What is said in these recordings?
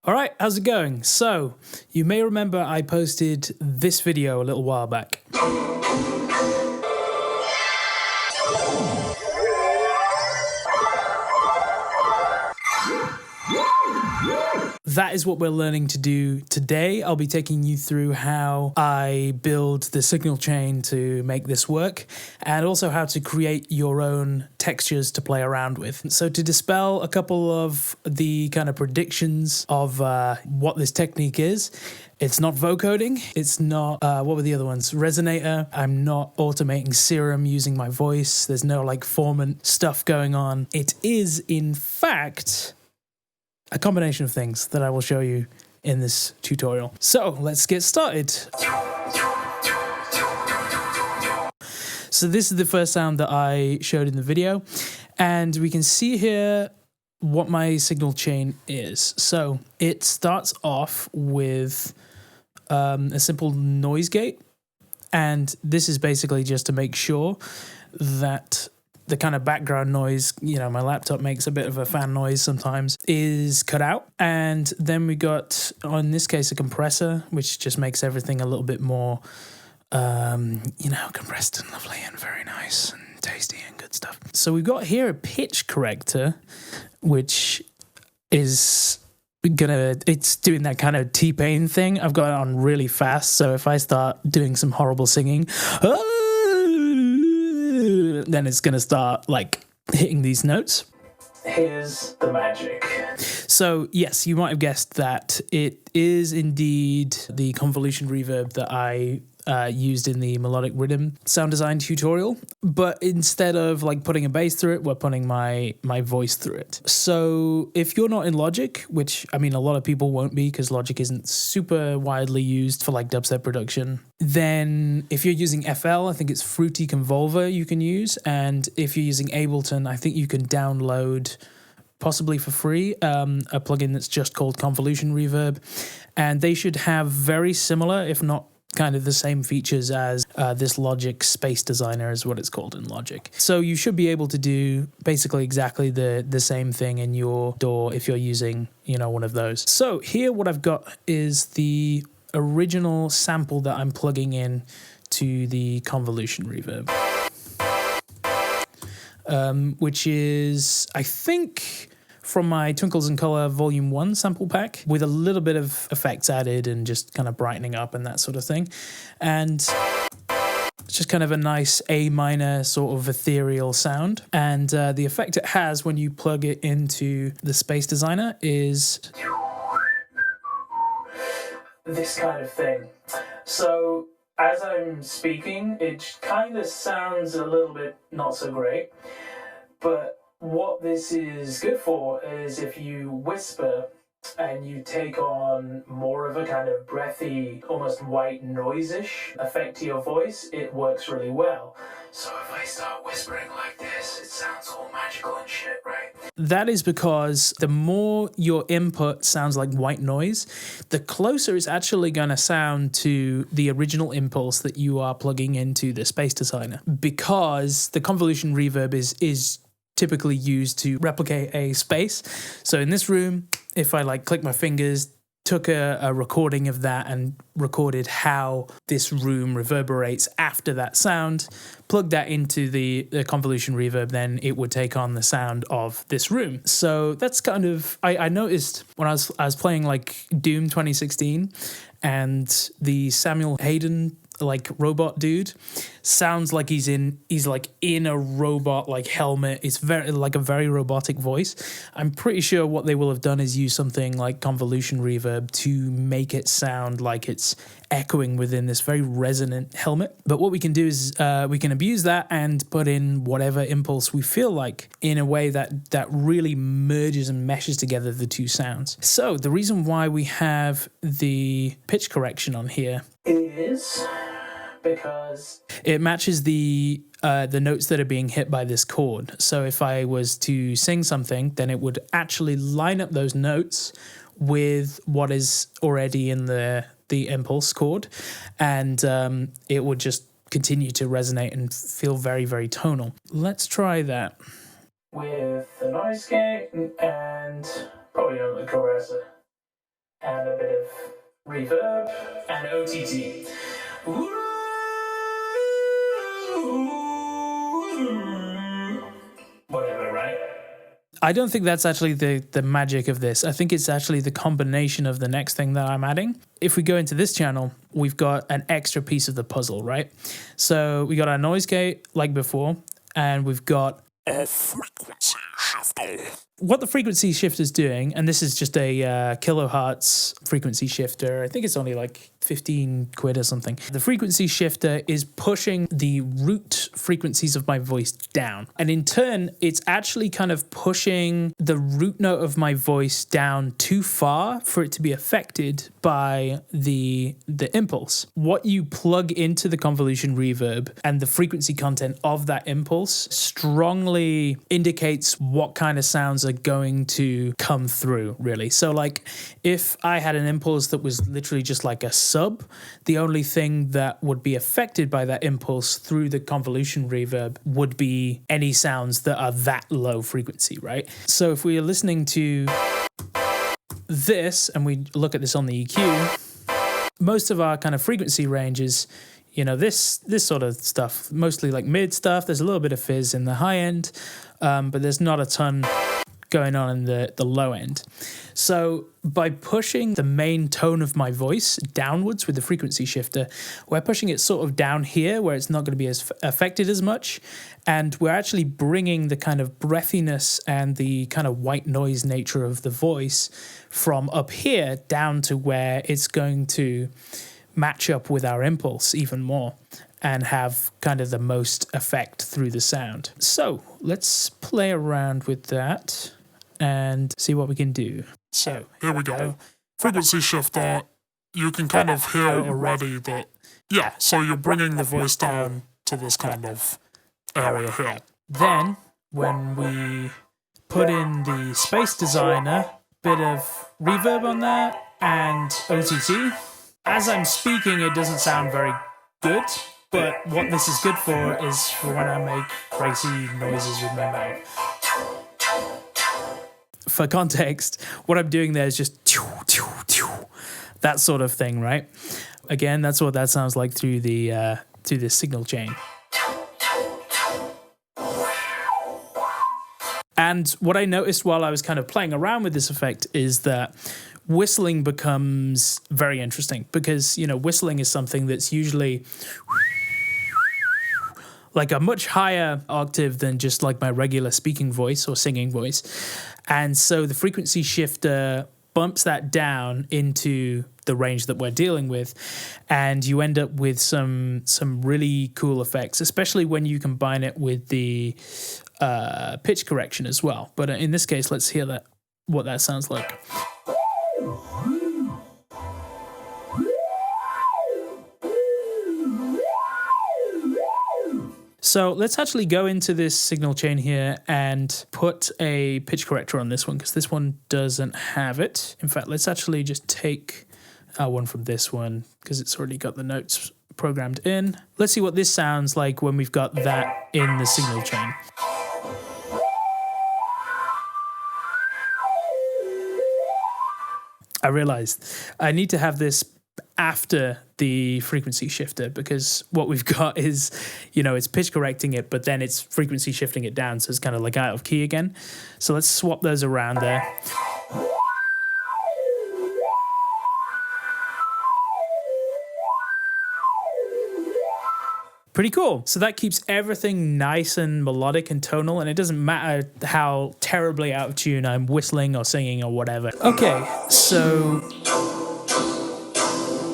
All right, how's it going? So, you may remember I posted this video a little while back. That is what we're learning to do today. I'll be taking you through how I build the signal chain to make this work, and also how to create your own textures to play around with. So to dispel a couple of the kind of predictions of what this technique is, it's not vocoding, it's not, what were the other ones? Resonator. I'm not automating serum using my voice. There's no like formant stuff going on. It is, in fact, a combination of things that I will show you in this tutorial. So let's get started. So this is the first sound that I showed in the video, and we can see here what my signal chain is. So it starts off with a simple noise gate, and this is basically just to make sure that the kind of background noise, you know, my laptop makes a bit of a fan noise sometimes, is cut out. And then we got, in this case, a compressor, which just makes everything a little bit more, you know, compressed and lovely and very nice and tasty and good stuff. So we've got here a pitch corrector, which is it's doing that kind of T-Pain thing. I've got it on really fast, so if I start doing some horrible singing, then it's going to start like hitting these notes. Here's the magic. So yes, you might have guessed that it is indeed the convolution reverb that I used in the Melodic Riddim sound design tutorial, but instead of like putting a bass through it, we're putting my voice through it. So if you're not in Logic, which I mean a lot of people won't be because Logic isn't super widely used for like dubstep production, then if you're using FL, I think it's Fruity Convolver you can use, and if you're using Ableton, I think you can download, possibly for free, a plugin that's just called Convolution Reverb, and they should have very similar, if not kind of the same features as this Logic Space Designer is what it's called in Logic. So you should be able to do basically exactly the same thing in your DAW if you're using, you know, one of those. So here what I've got is the original sample that I'm plugging in to the convolution reverb, which is, I think, from my Twinkles and Color Volume 1 sample pack, with a little bit of effects added and just kind of brightening up and that sort of thing. And it's just kind of a nice A minor sort of ethereal sound. And the effect it has when you plug it into the Space Designer is this kind of thing. So as I'm speaking, it kind of sounds a little bit not so great, but what this is good for is if you whisper and you take on more of a kind of breathy, almost white noise-ish effect to your voice, it works really well. So if I start whispering like this, it sounds all magical and shit, right? That is because the more your input sounds like white noise, the closer it's actually going to sound to the original impulse that you are plugging into the Space Designer. Because the convolution reverb is typically used to replicate a space. So in this room, if I like click my fingers, took a recording of that and recorded how this room reverberates after that sound, plugged that into the convolution reverb, then it would take on the sound of this room. So that's kind of, I noticed when I was playing like Doom 2016 and the Samuel Hayden like robot dude sounds like he's like in a robot like helmet. It's very like a very robotic voice. I'm pretty sure what they will have done is use something like convolution reverb to make it sound like it's echoing within this very resonant helmet. But what we can do is we can abuse that and put in whatever impulse we feel like in a way that really merges and meshes together the two sounds. So the reason why we have the pitch correction on here is because it matches the notes that are being hit by this chord. So if I was to sing something, then it would actually line up those notes with what is already in the impulse chord, and it would just continue to resonate and feel very, very tonal. Let's try that with the noise gate and probably on the compressor. and a bit of reverb and OTT. Whatever, right? I don't think that's actually the magic of this. I think it's actually the combination of the next thing that I'm adding. If we go into this channel, we've got an extra piece of the puzzle, right? So we got our noise gate like before, and we've got a frequency shifter. What the frequency shifter is doing, and this is just a kilohertz frequency shifter. I think it's only like 15 quid or something. The frequency shifter is pushing the root frequencies of my voice down. And in turn, it's actually kind of pushing the root note of my voice down too far for it to be affected by the impulse. What you plug into the convolution reverb and the frequency content of that impulse strongly indicates what kind of sounds are going to come through, really. So like if I had an impulse that was literally just like a sub, the only thing that would be affected by that impulse through the convolution reverb would be any sounds that are that low frequency, right? So if we are listening to this and we look at this on the EQ, most of our kind of frequency ranges, you know, this sort of stuff, mostly like mid stuff. There's a little bit of fizz in the high end, but there's not a ton going on in the low end. So by pushing the main tone of my voice downwards with the frequency shifter, we're pushing it sort of down here where it's not going to be as affected as much. And we're actually bringing the kind of breathiness and the kind of white noise nature of the voice from up here down to where it's going to match up with our impulse even more and have kind of the most effect through the sound. So let's play around with that and see what we can do. So here we go. Frequency shifter, you can kind of hear already that, yeah, so you're bringing the voice down to this kind of area here. Then when we put in the space designer, bit of reverb on that and OTT, as I'm speaking, it doesn't sound very good, but what this is good for is for when I make crazy noises with my mouth. For context, what I'm doing there is just that sort of thing, right? Again, that's what that sounds like through the signal chain. And what I noticed while I was kind of playing around with this effect is that whistling becomes very interesting because, you know, whistling is something that's usually like a much higher octave than just like my regular speaking voice or singing voice. And so the frequency shifter bumps that down into the range that we're dealing with, and you end up with some really cool effects, especially when you combine it with the pitch correction as well. But in this case, let's hear what that sounds like. So let's actually go into this signal chain here and put a pitch corrector on this one because this one doesn't have it. In fact, let's actually just take one from this one because it's already got the notes programmed in. Let's see what this sounds like when we've got that in the signal chain. I realized I need to have this after the frequency shifter because what we've got is, you know, it's pitch correcting it, but then it's frequency shifting it down, so it's kind of like out of key again. So let's swap those around there. Pretty cool. So that keeps everything nice and melodic and tonal, and it doesn't matter how terribly out of tune I'm whistling or singing or whatever. Okay, so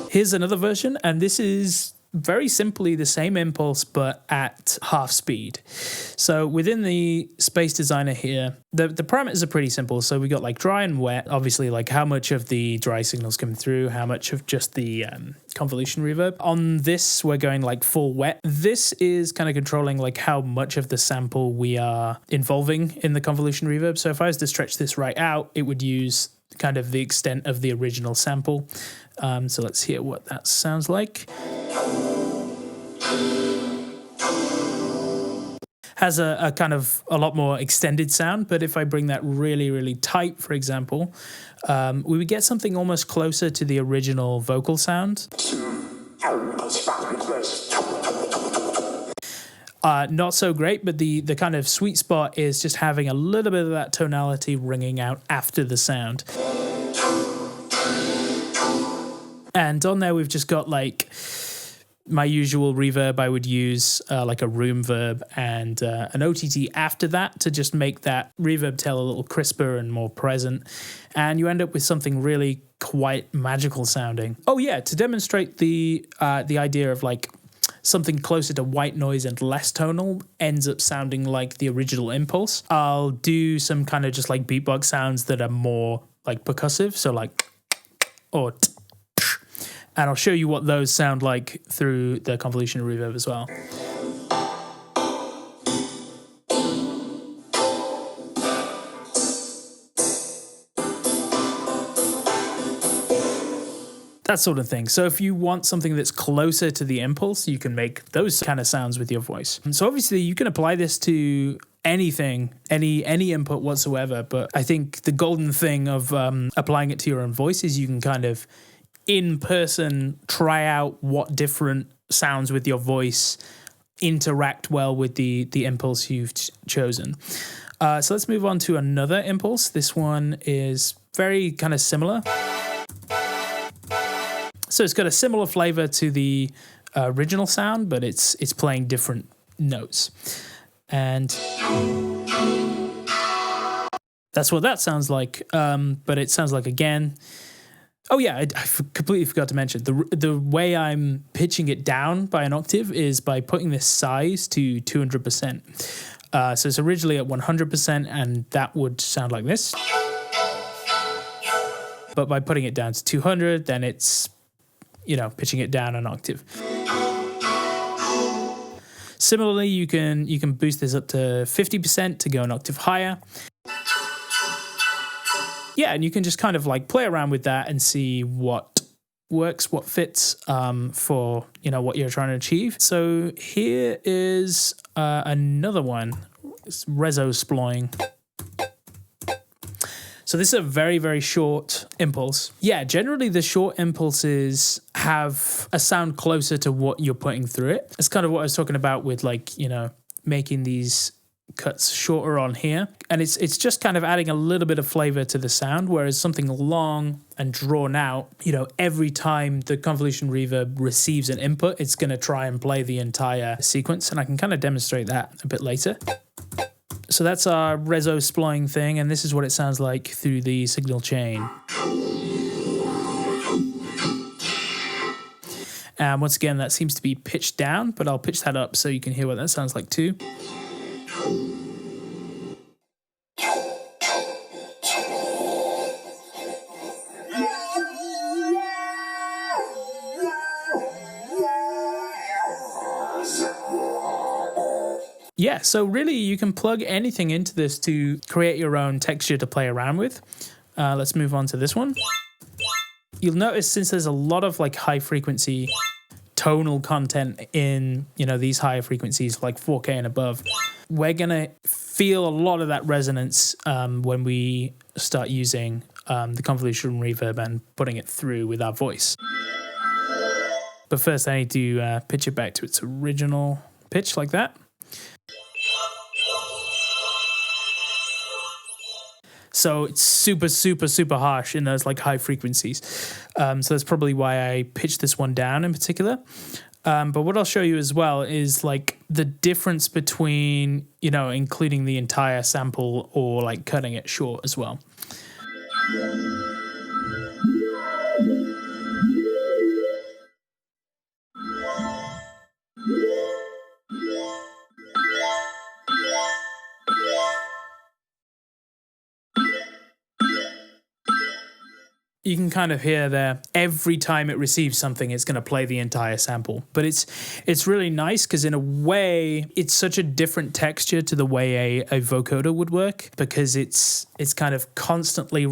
here's another version, and this is very simply the same impulse, but at half speed. So within the space designer here, the parameters are pretty simple. So we got like dry and wet, obviously like how much of the dry signals come through, how much of just the convolution reverb. On this, we're going like full wet. This is kind of controlling like how much of the sample we are involving in the convolution reverb. So if I was to stretch this right out, it would use kind of the extent of the original sample. So let's hear what that sounds like. has a kind of a lot more extended sound. But if I bring that really, really tight, for example, we would get something almost closer to the original vocal sound. Not so great, but the kind of sweet spot is just having a little bit of that tonality ringing out after the sound. And on there, we've just got like my usual reverb I would use, like a room verb and an OTT after that to just make that reverb tail a little crisper and more present. And you end up with something really quite magical sounding. Oh yeah, to demonstrate the idea of like something closer to white noise and less tonal ends up sounding like the original Impulse, I'll do some kind of just like beatbox sounds that are more like percussive. So like, or and I'll show you what those sound like through the convolution reverb as well. That sort of thing. So if you want something that's closer to the Impulse, you can make those kind of sounds with your voice. And so obviously you can apply this to anything, any input whatsoever. But I think the golden thing of applying it to your own voice is you can kind of in person try out what different sounds with your voice interact well with the Impulse you've chosen. So let's move on to another Impulse. This one is very kind of similar. So it's got a similar flavor to the original sound, but it's playing different notes. And that's what that sounds like. But it sounds like, again, oh yeah, I completely forgot to mention, the way I'm pitching it down by an octave is by putting this size to 200%. So it's originally at 100%, and that would sound like this. But by putting it down to 200, then it's, pitching it down an octave. Similarly, you can boost this up to 50% to go an octave higher. Yeah, and you can just kind of like play around with that and see what works, what fits for what you're trying to achieve. So here is another one. It's reso sploing. So this is a very, very short impulse. Yeah, generally the short impulses have a sound closer to what you're putting through it. It's kind of what I was talking about with like, making these cuts shorter on here. And it's just kind of adding a little bit of flavor to the sound, whereas something long and drawn out, every time the convolution reverb receives an input, it's going to try and play the entire sequence. And I can kind of demonstrate that a bit later. So that's our reso sploing thing, and this is what it sounds like through the signal chain. And once again, that seems to be pitched down, but I'll pitch that up so you can hear what that sounds like too. Yeah, so really you can plug anything into this to create your own texture to play around with. Let's move on to this one. You'll notice since there's a lot of like high frequency tonal content in, these higher frequencies like 4K and above, we're going to feel a lot of that resonance when we start using the convolution reverb and putting it through with our voice. But first I need to pitch it back to its original pitch like that. So it's super, super, super harsh in those like high frequencies. So that's probably why I pitched this one down in particular. But what I'll show you as well is like the difference between, including the entire sample or like cutting it short as well. You can kind of hear there, every time it receives something, it's going to play the entire sample. But it's really nice because in a way, it's such a different texture to the way a vocoder would work, because it's kind of constantly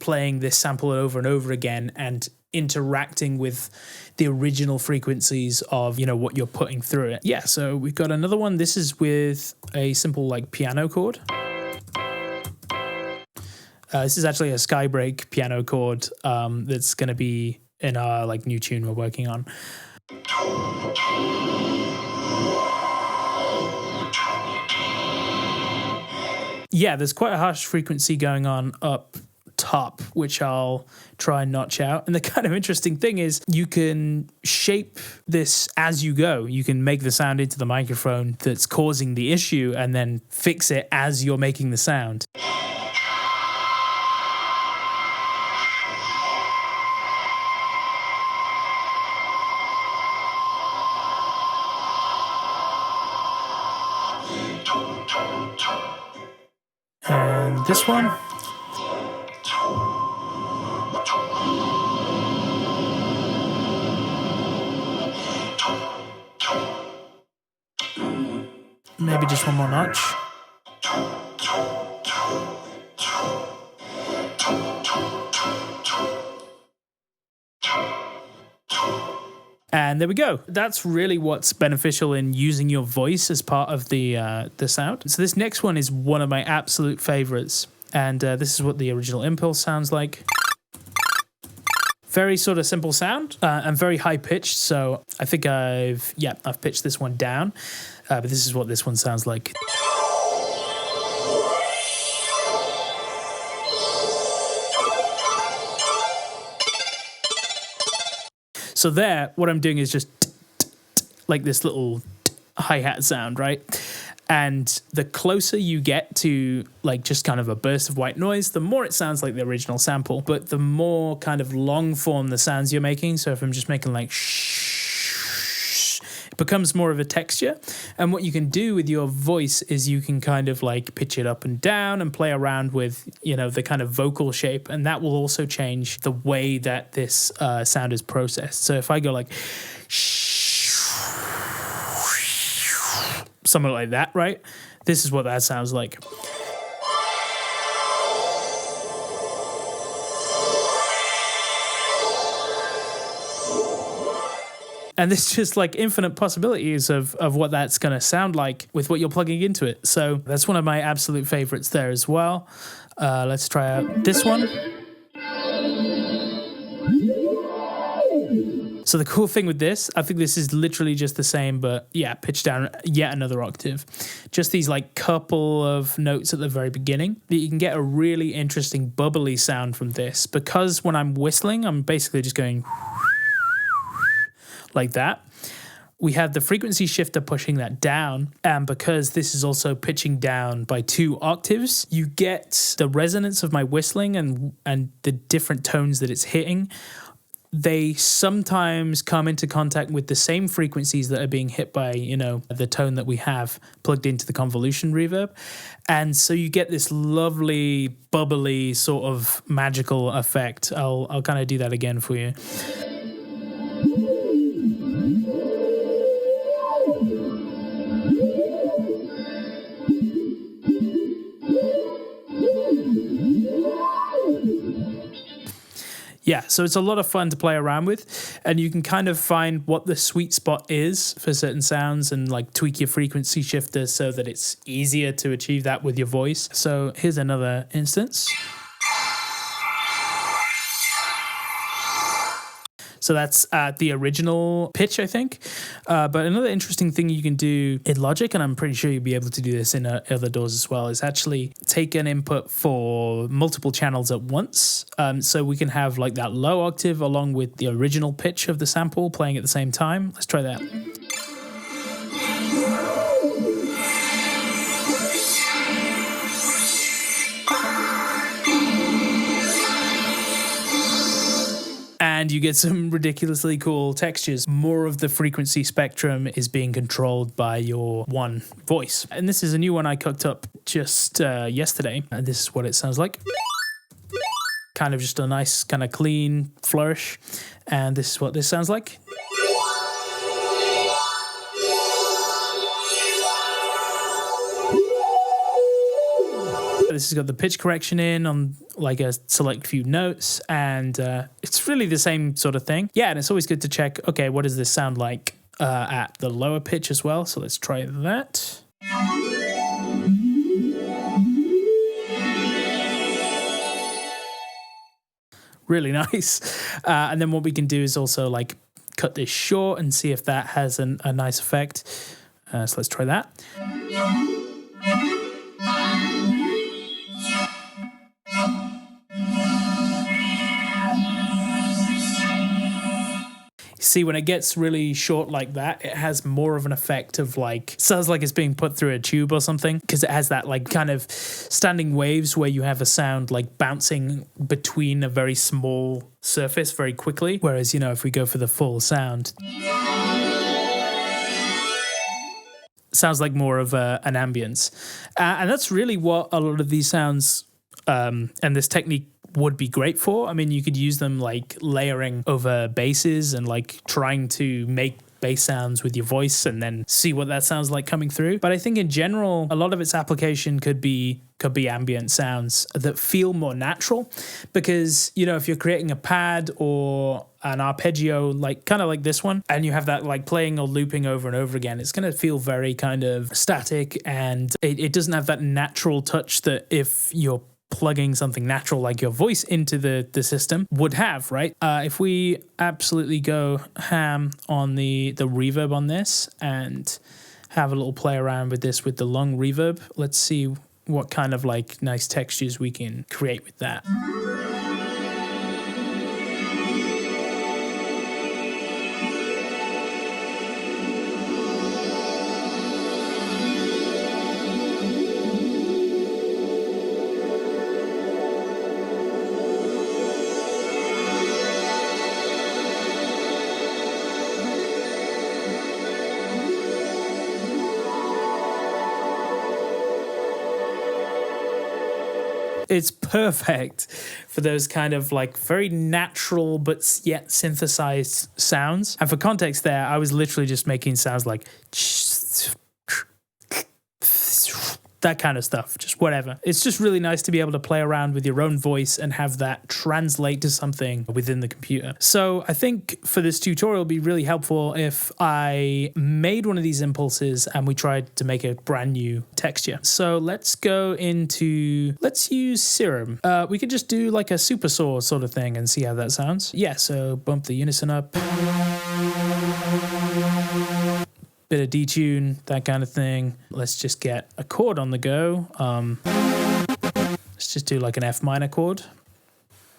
playing this sample over and over again and interacting with the original frequencies of, you know, what you're putting through it. Yeah, so we've got another one. This is with a simple like piano chord. This is actually a Skybreak piano chord that's going to be in our like new tune we're working on. Yeah, there's quite a harsh frequency going on up top, which I'll try and notch out. And the kind of interesting thing is you can shape this as you go. You can make the sound into the microphone that's causing the issue and then fix it as you're making the sound. And this one. Maybe just one more notch. And there we go. That's really what's beneficial in using your voice as part of the sound. So this next one is one of my absolute favorites. And this is what the original Impulse sounds like. Very sort of simple sound and very high pitched. So I think I've pitched this one down. But this is what this one sounds like. So there, what I'm doing is just like this little hi-hat sound, right? And the closer you get to like just kind of a burst of white noise, the more it sounds like the original sample, but the more kind of long form the sounds you're making. So if I'm just making like shh, it becomes more of a texture. And what you can do with your voice is you can kind of like pitch it up and down and play around with, you know, the kind of vocal shape. And that will also change the way that this sound is processed. So if I go like something like that, right? This is what that sounds like. And there's just like infinite possibilities of what that's going to sound like with what you're plugging into it. So that's one of my absolute favorites there as well. Let's try out this one. So the cool thing with this, I think this is literally just the same, but yeah, pitch down yet another octave. Just these like couple of notes at the very beginning. But you can get a really interesting bubbly sound from this, because when I'm whistling, I'm basically just going like that. We have the frequency shifter pushing that down, and because this is also pitching down by 2 octaves, you get the resonance of my whistling and the different tones that it's hitting. They sometimes come into contact with the same frequencies that are being hit by, you know, the tone that we have plugged into the convolution reverb. And so you get this lovely, bubbly, sort of magical effect. I'll kind of do that again for you. Yeah, so it's a lot of fun to play around with, and you can kind of find what the sweet spot is for certain sounds and like tweak your frequency shifter so that it's easier to achieve that with your voice. So here's another instance. So that's at the original pitch, I think. But another interesting thing you can do in Logic, and I'm pretty sure you'll be able to do this in other DAWs as well, is actually take an input for multiple channels at once. So we can have like that low octave along with the original pitch of the sample playing at the same time. Let's try that. And you get some ridiculously cool textures. More of the frequency spectrum is being controlled by your one voice. And this is a new one I cooked up just yesterday. And this is what it sounds like. Kind of just a nice kind of clean flourish. And this is what this sounds like. This has got the pitch correction in on like a select few notes, and it's really the same sort of thing. Yeah, and it's always good to check, okay, what does this sound like at the lower pitch as well? So let's try that. Really nice. And then what we can do is also like cut this short and see if that has a nice effect. So let's try that. See, when it gets really short like that, it has more of an effect of like, sounds like it's being put through a tube or something, because it has that like kind of standing waves where you have a sound like bouncing between a very small surface very quickly. Whereas, you know, if we go for the full sound, sounds like more of an ambience. And that's really what a lot of these sounds and this technique would be great for. I mean, you could use them like layering over basses and like trying to make bass sounds with your voice and then see what that sounds like coming through. But I think in general, a lot of its application could be ambient sounds that feel more natural, because, you know, if you're creating a pad or an arpeggio, like kind of like this one, and you have that like playing or looping over and over again, it's going to feel very kind of static, and it doesn't have that natural touch that if you're plugging something natural like your voice into the system would have, right? If we absolutely go ham on the reverb on this and have a little play around with this with the long reverb, let's see what kind of like nice textures we can create with that. It's perfect for those kind of like very natural but yet synthesized sounds. And for context there, I was literally just making sounds like that kind of stuff, just whatever. It's just really nice to be able to play around with your own voice and have that translate to something within the computer. So I think for this tutorial, it'd be really helpful if I made one of these impulses and we tried to make a brand new texture. So let's let's use Serum. We could just do like a super saw sort of thing and see how that sounds. Yeah, so bump the unison up. Bit of detune, that kind of thing. Let's just get a chord on the go. Let's just do like an F minor chord.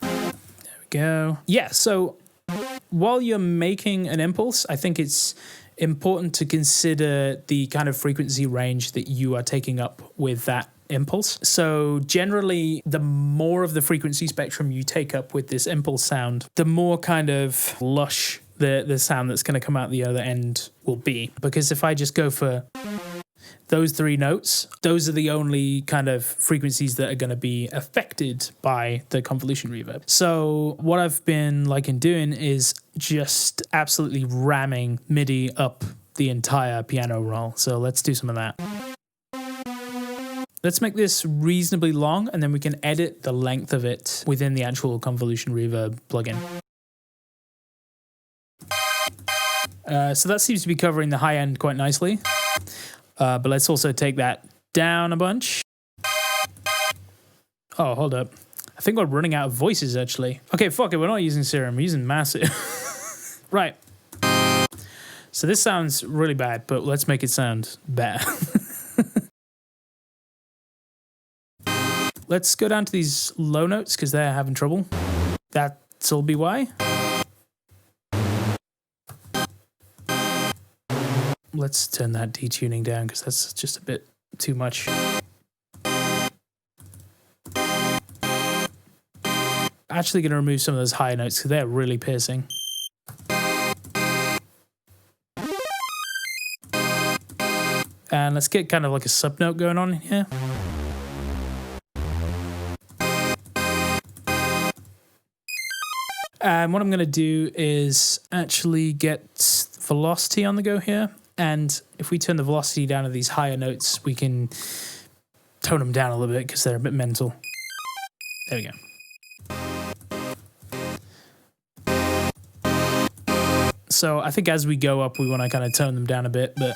There we go. Yeah, so while you're making an impulse, I think it's important to consider the kind of frequency range that you are taking up with that impulse. So generally, the more of the frequency spectrum you take up with this impulse sound, the more kind of lush the sound that's going to come out the other end will be. Because if I just go for those three notes, those are the only kind of frequencies that are going to be affected by the convolution reverb. So what I've been liking doing is just absolutely ramming MIDI up the entire piano roll. So let's do some of that. Let's make this reasonably long, and then we can edit the length of it within the actual convolution reverb plugin. So that seems to be covering the high end quite nicely. But let's also take that down a bunch. Oh, hold up. I think we're running out of voices, actually. Okay, fuck it. We're not using Serum. We're using Massive. Right. So this sounds really bad, but let's make it sound better. Let's go down to these low notes because they're having trouble. That'll be why. Let's turn that detuning down because that's just a bit too much. Actually going to remove some of those higher notes because they're really piercing. And let's get kind of like a subnote going on here. And what I'm going to do is actually get velocity on the go here. And if we turn the velocity down to these higher notes, we can tone them down a little bit because they're a bit mental. There we go. So I think as we go up, we want to kind of tone them down a bit, but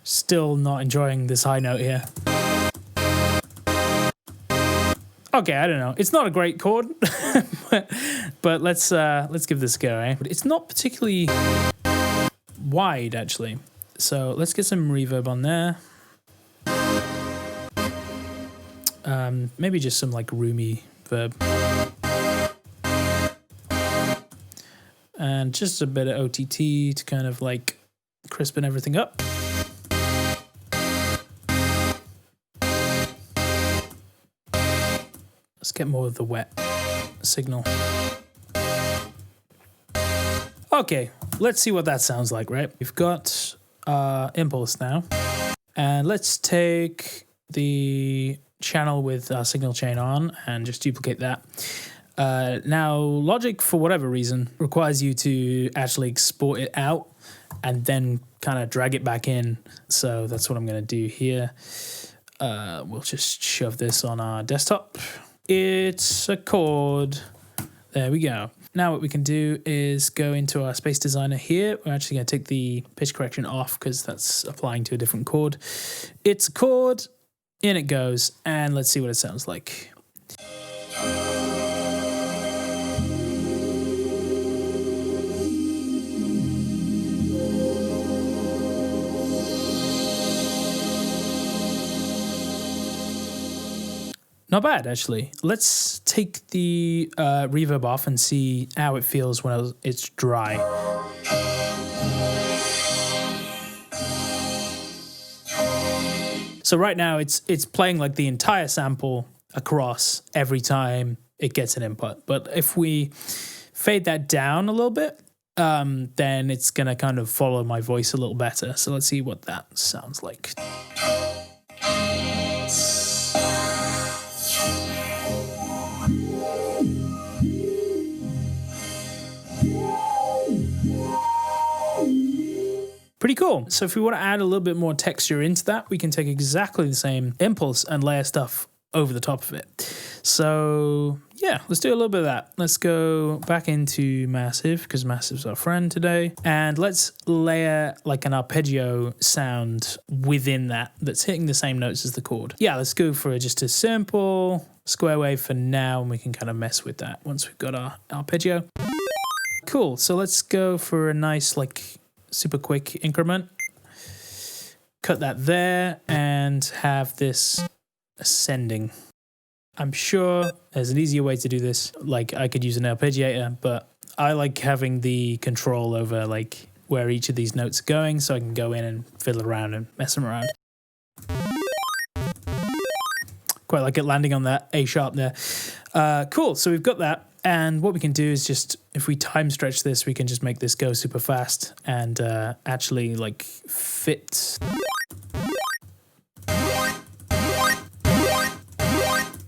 still not enjoying this high note here. Okay, I don't know. It's not a great chord, but let's give this a go, eh? But it's not particularly wide, actually. So let's get some reverb on there. Maybe just some like roomy verb. And just a bit of OTT to kind of like crispen everything up. Let's get more of the wet signal. Okay, let's see what that sounds like, right? We've got impulse now. And let's take the channel with our signal chain on and just duplicate that. Now, Logic, for whatever reason, requires you to actually export it out and then kind of drag it back in. So that's what I'm going to do here. We'll just shove this on our desktop. It's a chord. There we go. Now what we can do is go into our space designer here. We're actually going to take the pitch correction off because that's applying to a different chord. It's a chord. In it goes. And let's see what it sounds like. Not bad, actually. Let's take the reverb off and see how it feels when it's dry. So right now it's playing like the entire sample across every time it gets an input. But if we fade that down a little bit, then it's going to kind of follow my voice a little better. So let's see what that sounds like. Pretty cool. So if we want to add a little bit more texture into that, we can take exactly the same impulse and layer stuff over the top of it. So yeah, let's do a little bit of that. Let's go back into Massive because Massive's our friend today. And let's layer like an arpeggio sound within that's hitting the same notes as the chord. Yeah, let's go for just a simple square wave for now, and we can kind of mess with that once we've got our arpeggio. Cool. So let's go for a nice like super quick increment. Cut that there and have this ascending. I'm sure there's an easier way to do this. Like I could use an arpeggiator, but I like having the control over like where each of these notes are going, so I can go in and fiddle around and mess them around. Quite like it landing on that A sharp there. Cool, so we've got that. And what we can do is just, if we time stretch this, we can just make this go super fast and actually like fit.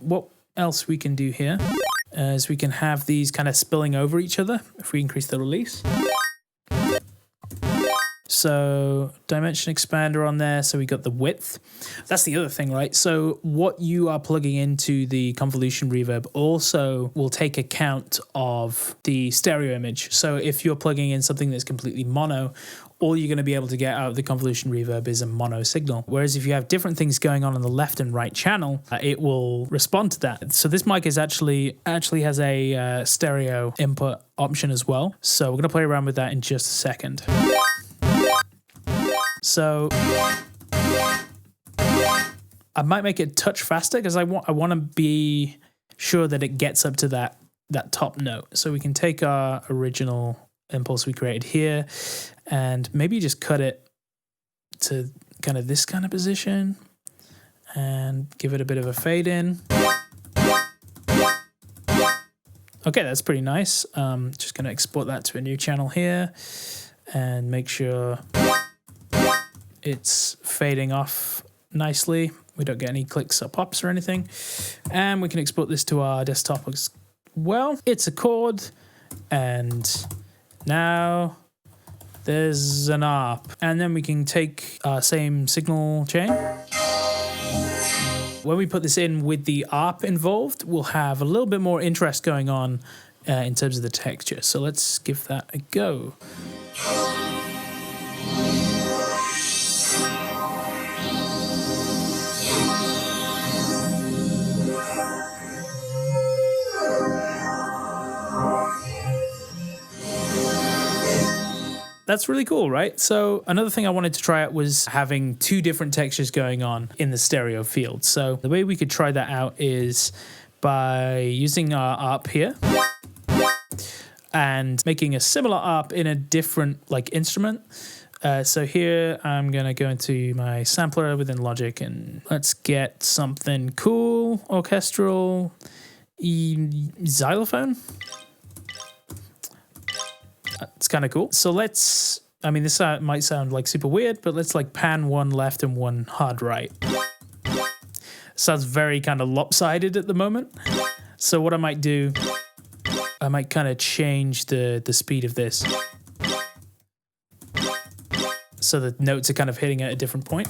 What else we can do here is we can have these kind of spilling over each other if we increase the release. So dimension expander on there. So we got the width. That's the other thing, right? So what you are plugging into the convolution reverb also will take account of the stereo image. So if you're plugging in something that's completely mono, all you're going to be able to get out of the convolution reverb is a mono signal. Whereas if you have different things going on the left and right channel, it will respond to that. So this mic is actually has a stereo input option as well. So we're going to play around with that in just a second. So I might make it a touch faster because I want to be sure that it gets up to that top note. So we can take our original impulse we created here and maybe just cut it to kind of this kind of position and give it a bit of a fade in. Okay, that's pretty nice. Just going to export that to a new channel here and make sure it's fading off nicely. We don't get any clicks or pops or anything. And we can export this to our desktop as well. It's a chord, and now there's an ARP. And then we can take our same signal chain. When we put this in with the ARP involved, we'll have a little bit more interest going on in terms of the texture. So let's give that a go. That's really cool, right? So another thing I wanted to try out was having two different textures going on in the stereo field. So the way we could try that out is by using our ARP here and making a similar ARP in a different instrument. So here I'm gonna go into my sampler within Logic and let's get something cool, orchestral, xylophone. It's kind of cool. So this might sound super weird, but let's pan one left and one hard right. Sounds very kind of lopsided at the moment. So what I might do, I might kind of change the speed of this. So the notes are kind of hitting at a different point.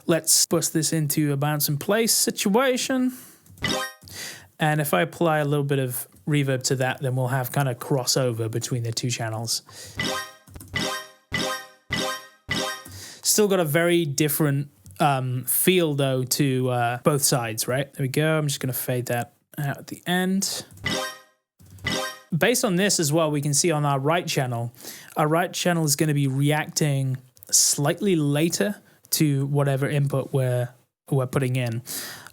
Let's bust this into a bounce and place situation. And if I apply a little bit of reverb to that, then we'll have kind of crossover between the two channels. Still got a very different feel though to both sides, right? There we go. I'm just going to fade that out at the end. Based on this as well, we can see on our right channel is going to be reacting slightly later to whatever input we're putting in.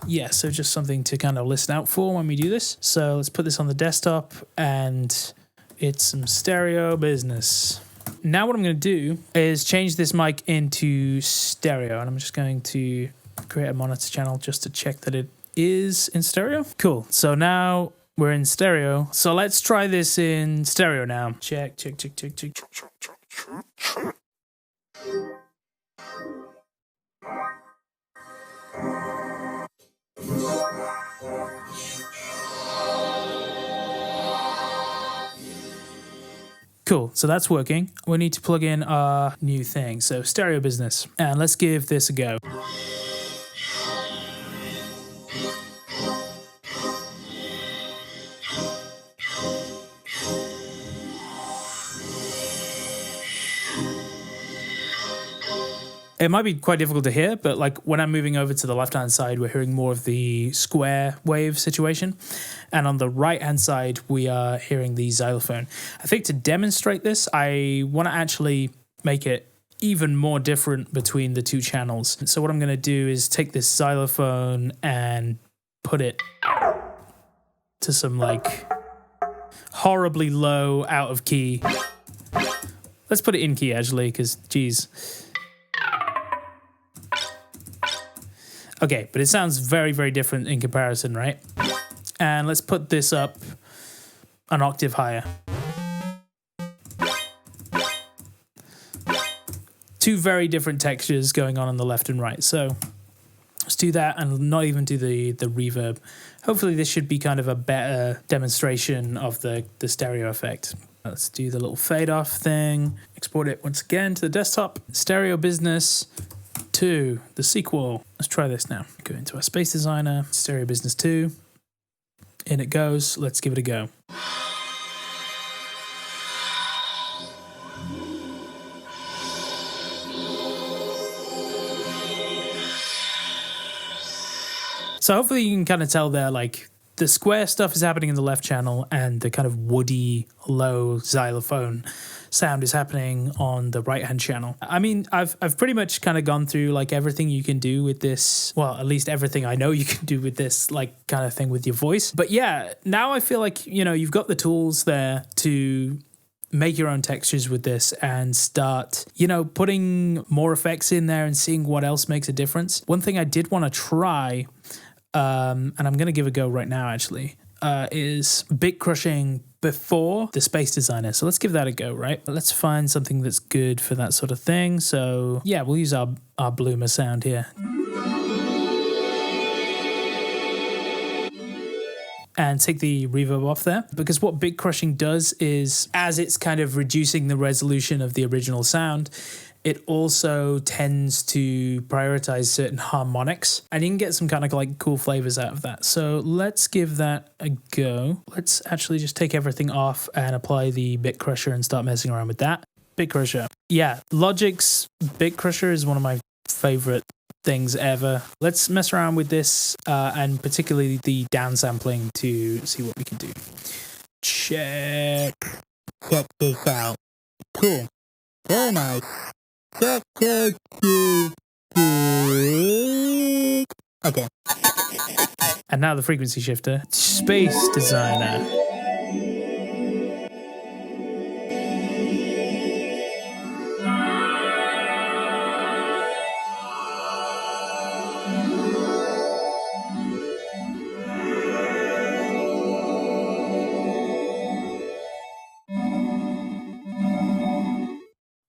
Yeah, so just something to kind of listen out for when we do this. So let's put this on the desktop and it's some stereo business. Now what I'm going to do is change this mic into stereo, and I'm just going to create a monitor channel just to check that it is in stereo. Cool. So now we're in stereo. So let's try this in stereo now. Check. Cool, so that's working. We need to plug in our new thing, so stereo business. And let's give this a go. It might be quite difficult to hear, but when I'm moving over to the left-hand side, we're hearing more of the square wave situation. And on the right-hand side, we are hearing the xylophone. I think to demonstrate this, I want to actually make it even more different between the two channels. So what I'm going to do is take this xylophone and put it to some horribly low, out of key. Let's put it in key actually, because geez. Okay, but it sounds very, very different in comparison, right? And let's put this up an octave higher. Two very different textures going on the left and right. So let's do that and not even do the reverb. Hopefully this should be kind of a better demonstration of the stereo effect. Let's do the little fade off thing. Export it once again to the desktop. Stereo Business 2, the sequel. Let's try this now. Go into our Space Designer, Stereo Business 2. In it goes. Let's give it a go. So hopefully you can kind of tell there, the square stuff is happening in the left channel and the kind of woody, low xylophone sound is happening on the right-hand channel. I mean, I've pretty much kind of gone through everything you can do with this. Well, at least everything I know you can do with this kind of thing with your voice. But yeah, now I feel like, you've got the tools there to make your own textures with this and start, putting more effects in there and seeing what else makes a difference. One thing I did want to try, and I'm going to give a go right now actually, is bit crushing before the Space Designer. So let's give that a go, right? Let's find something that's good for that sort of thing. So yeah, we'll use our bloomer sound here. And take the reverb off there, because what bit crushing does is, as it's kind of reducing the resolution of the original sound, it also tends to prioritize certain harmonics, and you can get some kind of like cool flavors out of that. So let's give that a go. Let's actually just take everything off and apply the bit crusher and start messing around with that. Bit crusher. Yeah, Logic's bit crusher is one of my favorite things ever. Let's mess around with this and particularly the downsampling to see what we can do. Check this out. Cool. Very nice. Okay. And now the frequency shifter. Space Designer.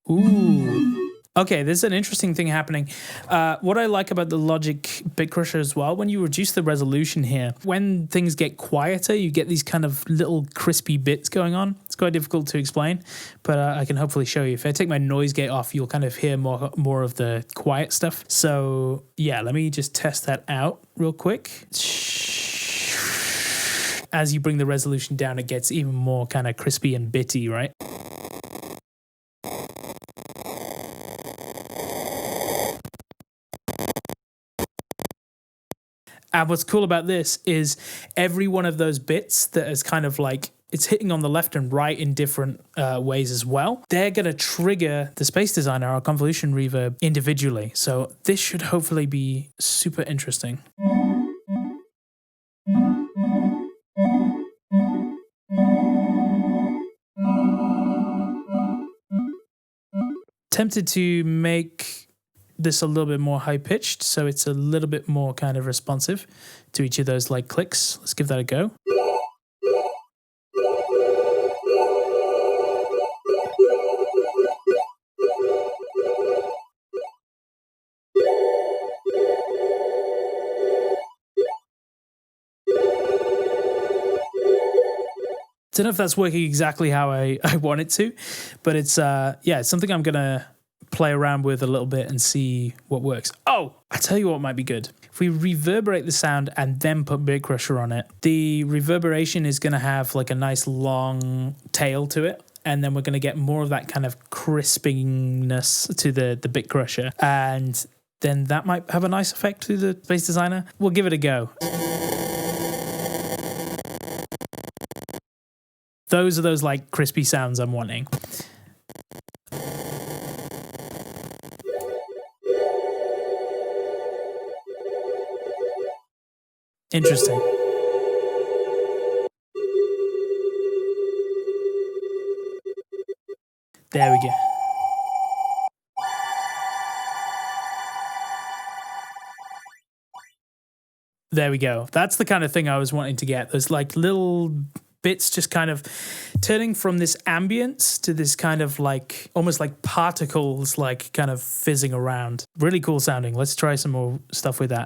Ooh. Okay, there's an interesting thing happening. What I like about the Logic Bit Crusher as well, when you reduce the resolution here, when things get quieter, you get these kind of little crispy bits going on. It's quite difficult to explain, but I can hopefully show you. If I take my noise gate off, you'll kind of hear more of the quiet stuff. So yeah, let me just test that out real quick. As you bring the resolution down, it gets even more kind of crispy and bitty, right? And what's cool about this is every one of those bits that is kind of like, it's hitting on the left and right in different ways as well. They're going to trigger the Space Designer, our convolution reverb, individually. So this should hopefully be super interesting. Tempted to make this a little bit more high pitched, so it's a little bit more kind of responsive to each of those like clicks. Let's give that a go. Don't know if that's working exactly how I want it to, but it's it's something I'm gonna play around with a little bit and see what works. Oh, I tell you what might be good. If we reverberate the sound and then put bit crusher on it, the reverberation is gonna have like a nice long tail to it, and then we're gonna get more of that kind of crispiness to the bit crusher, and then that might have a nice effect to the Space Designer. We'll give it a go. Those are those like crispy sounds I'm wanting. Interesting. There we go. There we go. That's the kind of thing I was wanting to get. There's like little bits just kind of turning from this ambience to this kind of like almost like particles like kind of fizzing around. Really cool sounding. Let's try some more stuff with that.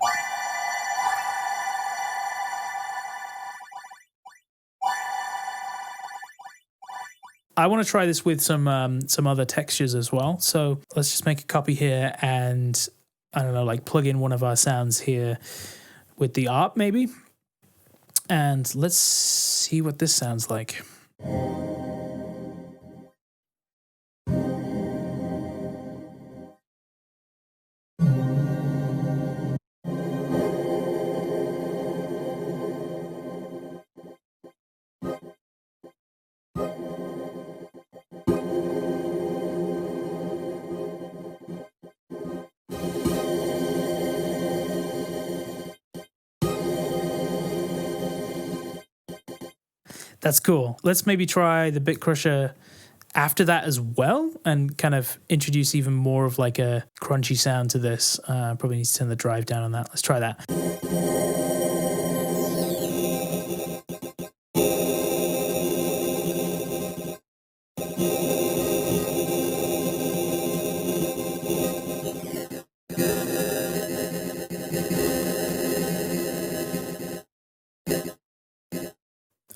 I want to try this with some other textures as well. So let's just make a copy here and I don't know, like plug in one of our sounds here with the ARP maybe. And let's see what this sounds like. That's cool. Let's maybe try the bit crusher after that as well and kind of introduce even more of like a crunchy sound to this. Probably need to turn the drive down on that. Let's try that.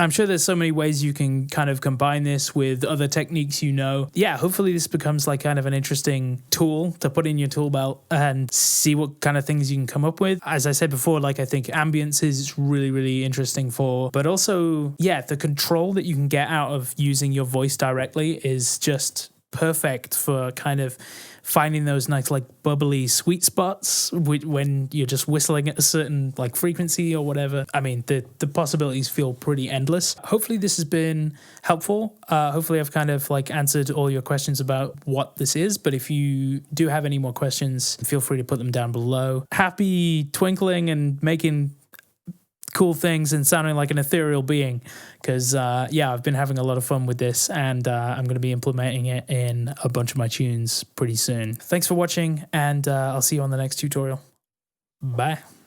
I'm sure there's so many ways you can kind of combine this with other techniques, Yeah, hopefully this becomes like kind of an interesting tool to put in your tool belt and see what kind of things you can come up with. As I said before, like I think ambience is really, really interesting but also, yeah, the control that you can get out of using your voice directly is just perfect for kind of finding those nice like bubbly sweet spots when you're just whistling at a certain like frequency or whatever. I mean, the possibilities feel pretty endless. Hopefully this has been helpful. Hopefully I've kind of like answered all your questions about what this is, but if you do have any more questions, feel free to put them down below. Happy twinkling and making cool things and sounding like an ethereal being, because I've been having a lot of fun with this, and I'm going to be implementing it in a bunch of my tunes pretty soon. Thanks for watching, and I'll see you on the next tutorial. Bye.